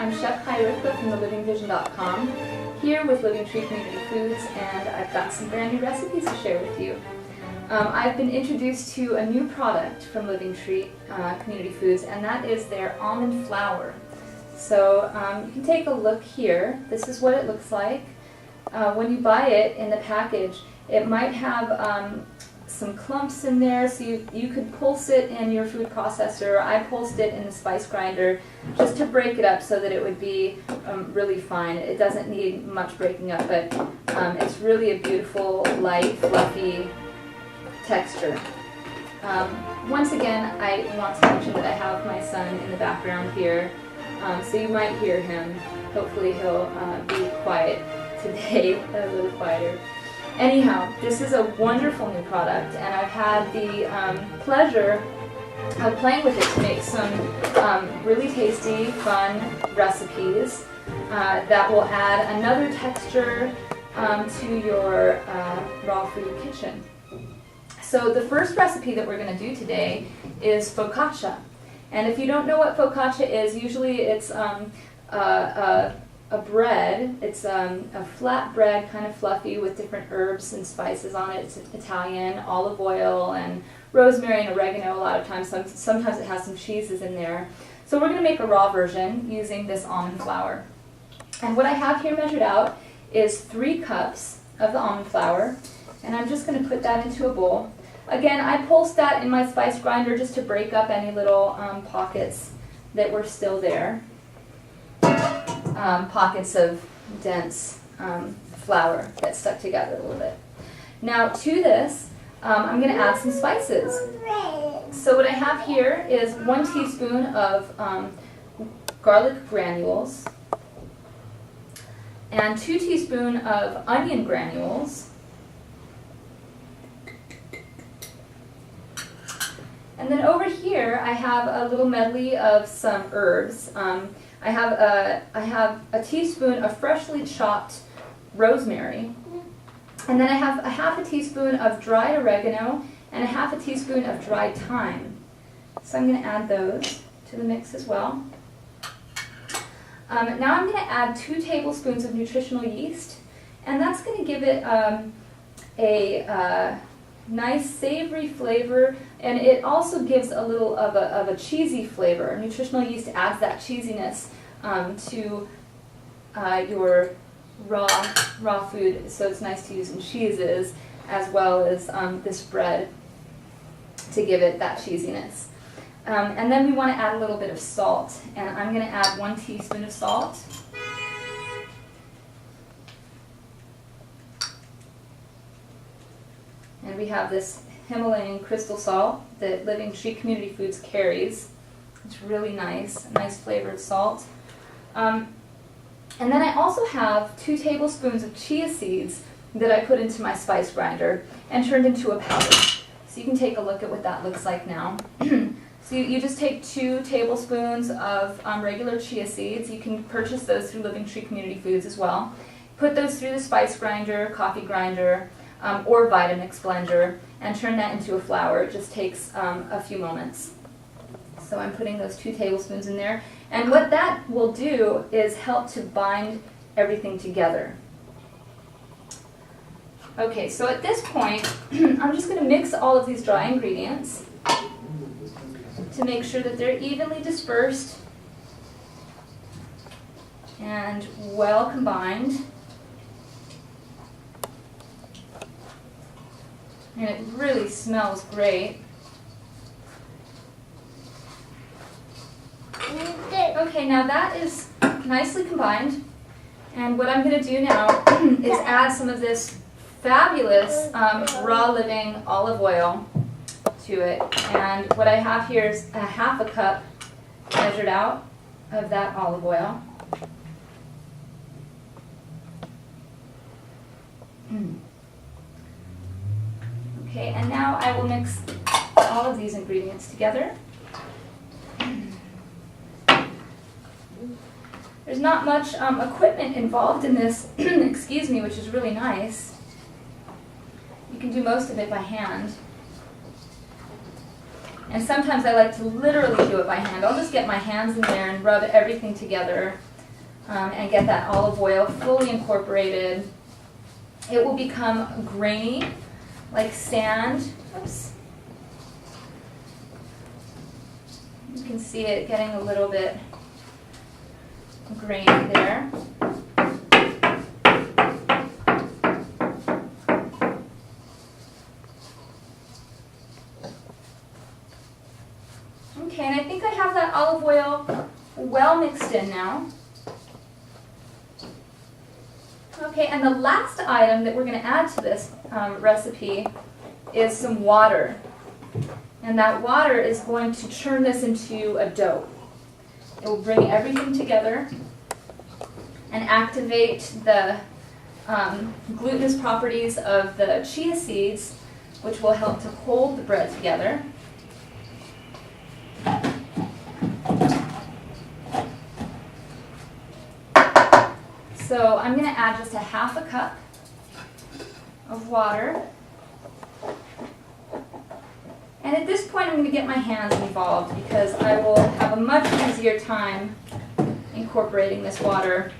I'm Chef Chaya-Ryvka from thelivingvision.com, here with Living Tree Community Foods, and I've got some brand new recipes to share with you. I've been introduced to a new product from Living Tree Community Foods, and that is their almond flour. So you can take a look here. This is what it looks like. When you buy it in the package, it might have some clumps in there, so you could pulse it in your food processor. I pulsed it in the spice grinder just to break it up so that it would be really fine. It doesn't need much breaking up, but it's really a beautiful, light, fluffy texture. Once again, I want to mention that I have my son in the background here, so you might hear him. Hopefully he'll be quiet today, a little quieter. Anyhow, this is a wonderful new product, and I've had the pleasure of playing with it to make some really tasty, fun recipes that will add another texture to your raw food kitchen. So the first recipe that we're going to do today is focaccia. And if you don't know what focaccia is, usually it's a bread. It's a flat bread, kind of fluffy, with different herbs and spices on it. It's Italian, olive oil, and rosemary and oregano a lot of times. Sometimes it has some cheeses in there. So we're going to make a raw version using this almond flour. And what I have here measured out is 3 cups of the almond flour, and I'm just going to put that into a bowl. Again, I pulsed that in my spice grinder just to break up any little pockets that were still there. Pockets of dense flour that stuck together a little bit. Now to this, I'm going to add some spices. So what I have here is 1 teaspoon of garlic granules and 2 teaspoons of onion granules. And then over here I have a little medley of some herbs. I have a teaspoon of freshly chopped rosemary, and then I have a half a teaspoon of dried oregano and a half a teaspoon of dried thyme. So I'm going to add those to the mix as well. Now I'm going to add 2 tablespoons of nutritional yeast, and that's going to give it a nice savory flavor, and it also gives a little of a cheesy flavor. Nutritional yeast adds that cheesiness to your raw food, so it's nice to use in cheeses as well as this bread to give it that cheesiness. And then we want to add a little bit of salt, and I'm going to add 1 teaspoon of salt. And we have this Himalayan crystal salt that Living Tree Community Foods carries. It's really nice, a nice flavored salt. And then I also have 2 tablespoons of chia seeds that I put into my spice grinder and turned into a powder. So you can take a look at what that looks like now. So you just take 2 tablespoons of regular chia seeds. You can purchase those through Living Tree Community Foods as well. Put those through the spice grinder, coffee grinder, or Vitamix blender, and turn that into a flour. It just takes a few moments. So I'm putting those 2 tablespoons in there, and what that will do is help to bind everything together. Okay, so at this point, I'm just going to mix all of these dry ingredients to make sure that they're evenly dispersed and well combined. And it really smells great. Okay, now that is nicely combined. And what I'm going to do now is add some of this fabulous raw living olive oil to it. And what I have here is a half a cup measured out of that olive oil. Okay, and now I will mix all of these ingredients together. There's not much equipment involved in this, excuse me, which is really nice. You can do most of it by hand. And sometimes I like to literally do it by hand. I'll just get my hands in there and rub everything together and get that olive oil fully incorporated. It will become grainy, like sand. Oops. You can see it getting a little bit grainy there. Okay, and I think I have that olive oil well mixed in now. Okay, and the last item that we're going to add to this recipe is some water. And that water is going to churn this into a dough. It will bring everything together and activate the glutinous properties of the chia seeds, which will help to hold the bread together. So I'm going to add just a half a cup of water. And at this point I'm going to get my hands involved because I will have a much easier time incorporating this water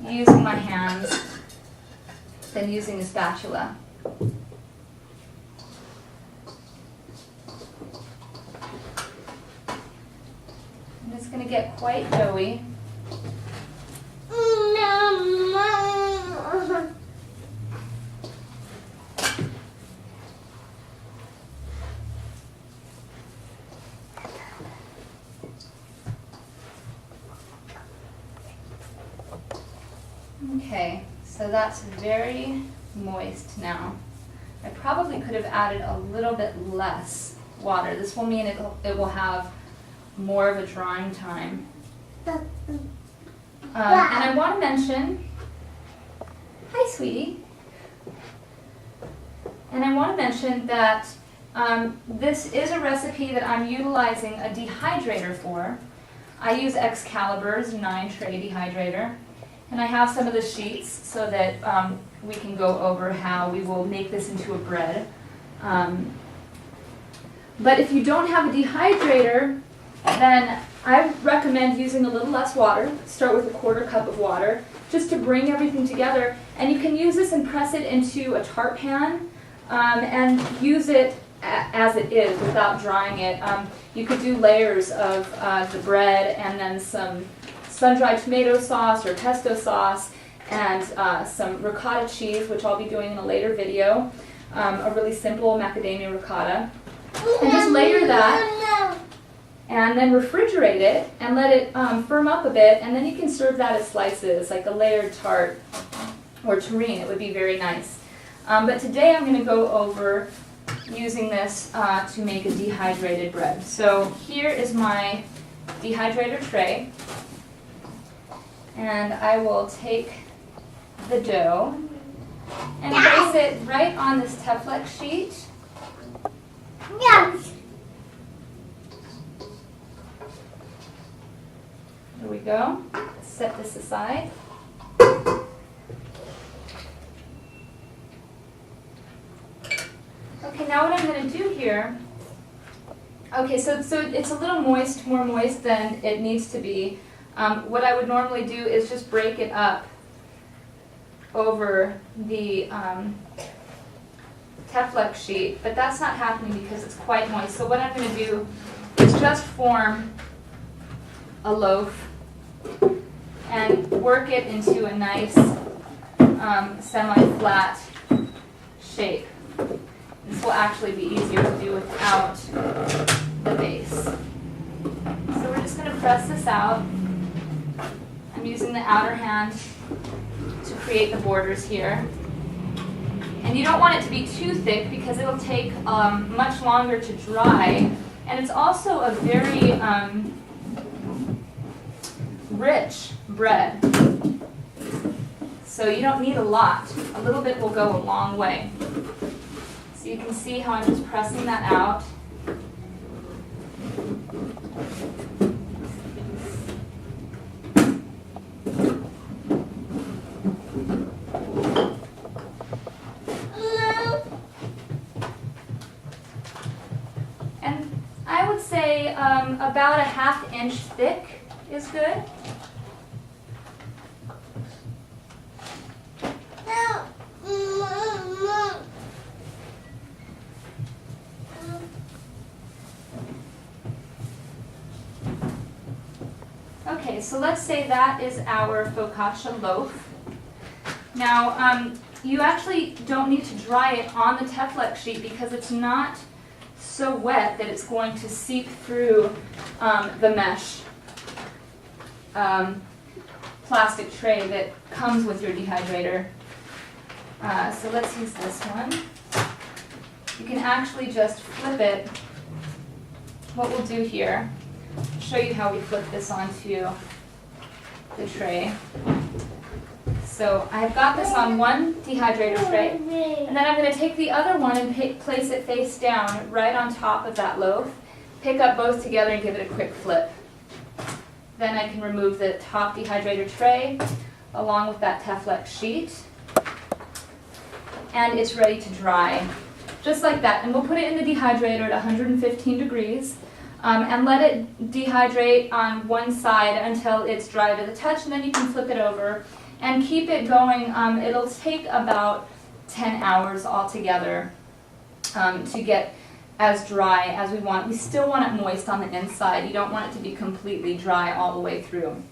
using my hands than using a spatula. And it's going to get quite doughy. Okay, so that's very moist now. I probably could have added a little bit less water. This will mean it will have more of a drying time. And I want to mention, hi sweetie, and I want to mention that this is a recipe that I'm utilizing a dehydrator for. I use Excalibur's 9-tray dehydrator. And I have some of the sheets so that we can go over how we will make this into a bread. But if you don't have a dehydrator, then I recommend using a little less water. Start with a 1/4 cup of water, just to bring everything together. And you can use this and press it into a tart pan and use it as it is without drying it. You could do layers of the bread and then some sun-dried tomato sauce or pesto sauce and some ricotta cheese, which I'll be doing in a later video, a really simple macadamia ricotta. And just layer that and then refrigerate it and let it firm up a bit, and then you can serve that as slices, like a layered tart or terrine. It would be very nice. But today I'm going to go over using this to make a dehydrated bread. So here is my dehydrator tray. And I will take the dough and place it right on this Teflon sheet. Yes. There we go. Set this aside. Okay, now what I'm going to do here, okay, so it's a little moist, more moist than it needs to be. What I would normally do is just break it up over the Teflon sheet, but that's not happening because it's quite moist. So what I'm going to do is just form a loaf and work it into a nice semi-flat shape. This will actually be easier to do without the base. So we're just going to press this out. I'm using the outer hand to create the borders here. And you don't want it to be too thick because it'll take much longer to dry. And it's also a very rich bread. So you don't need a lot. A little bit will go a long way. So you can see how I'm just pressing that out. About a 1/2 inch thick is good. Okay, so let's say that is our focaccia loaf. Now, you actually don't need to dry it on the Teflon sheet because it's not so wet that it's going to seep through the mesh plastic tray that comes with your dehydrator. So let's use this one. You can actually just flip it. What we'll do here, I'll show you how we flip this onto the tray. So I've got this on one dehydrator tray, and then I'm going to take the other one and place it face down right on top of that loaf, pick up both together and give it a quick flip. Then I can remove the top dehydrator tray along with that Teflon sheet, and it's ready to dry. Just like that. And we'll put it in the dehydrator at 115 degrees and let it dehydrate on one side until it's dry to the touch, and then you can flip it over and keep it going. It'll take about 10 hours altogether to get as dry as we want. We still want it moist on the inside. You don't want it to be completely dry all the way through.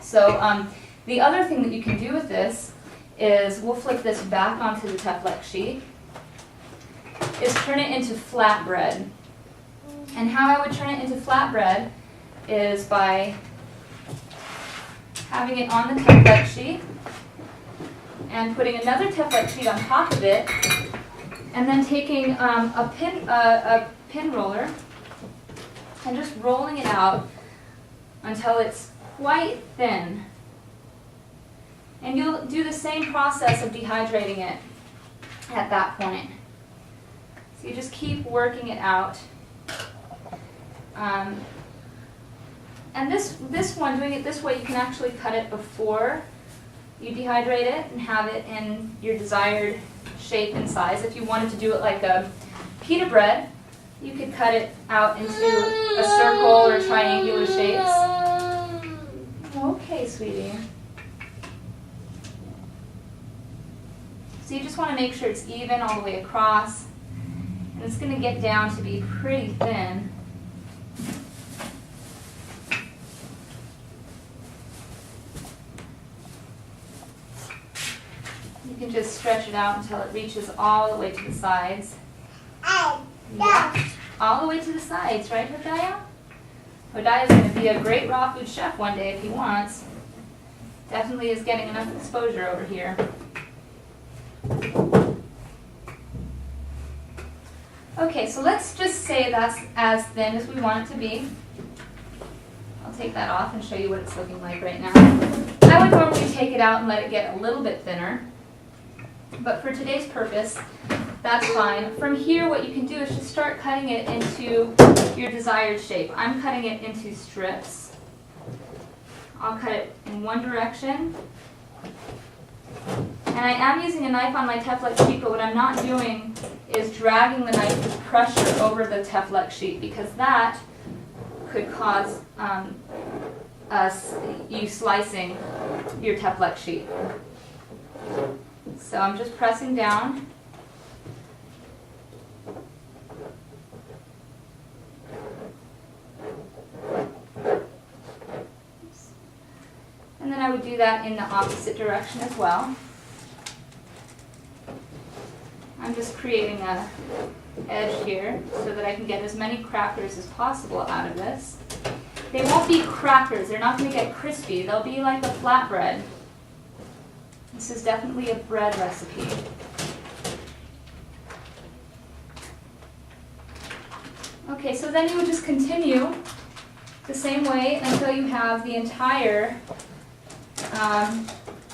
So the other thing that you can do with this is we'll flip this back onto the Teflon sheet, is turn it into flatbread. And how I would turn it into flatbread is by having it on the Teflon sheet and putting another Teflon sheet on top of it, and then taking a pin roller and just rolling it out until it's quite thin. And you'll do the same process of dehydrating it at that point. So you just keep working it out. And this one, doing it this way, you can actually cut it before you dehydrate it and have it in your desired shape and size. If you wanted to do it like a pita bread, you could cut it out into a circle or triangular shapes. Okay, sweetie. So you just want to make sure it's even all the way across. And it's going to get down to be pretty thin. You can just stretch it out until it reaches all the way to the sides. Yeah, all the way to the sides, right, Hodaya? Hodaya's going to be a great raw food chef one day if he wants. Definitely is getting enough exposure over here. Okay, so let's just say that's as thin as we want it to be. I'll take that off and show you what it's looking like right now. I would normally take it out and let it get a little bit thinner, but for today's purpose, that's fine. From here, what you can do is just start cutting it into your desired shape. I'm cutting it into strips. I'll cut it in one direction. And I am using a knife on my Teflon sheet, but what I'm not doing is dragging the knife with pressure over the Teflon sheet, because that could cause you slicing your Teflon sheet. So I'm just pressing down. And then I would do that in the opposite direction as well. I'm just creating a edge here so that I can get as many crackers as possible out of this. They won't be crackers, they're not going to get crispy, they'll be like a flatbread. This is definitely a bread recipe. Okay, so then you would just continue the same way until you have the entire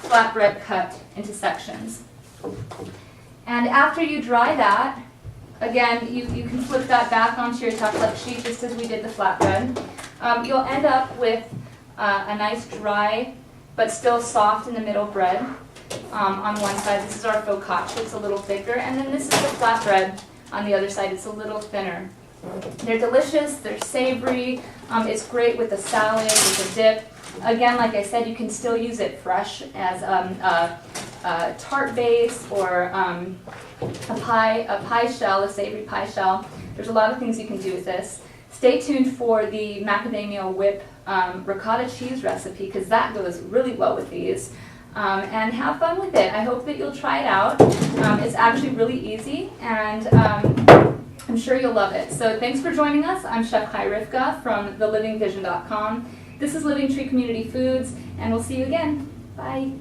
flatbread cut into sections. And after you dry that, again, you can flip that back onto your Teflon sheet just as we did the flatbread. You'll end up with a nice dry but still soft in the middle bread on one side. This is our focaccia, it's a little thicker, and then this is the flatbread on the other side, it's a little thinner. They're delicious, they're savory, it's great with a salad, with a dip. Again, like I said, you can still use it fresh as a tart base or a pie shell, a savory pie shell. There's a lot of things you can do with this. Stay tuned for the macadamia whip ricotta cheese recipe because that goes really well with these. And have fun with it. I hope that you'll try it out. It's actually really easy, and I'm sure you'll love it. So thanks for joining us. I'm Chef Chaya-Ryvka from thelivingvision.com. This is Living Tree Community Foods, and we'll see you again. Bye.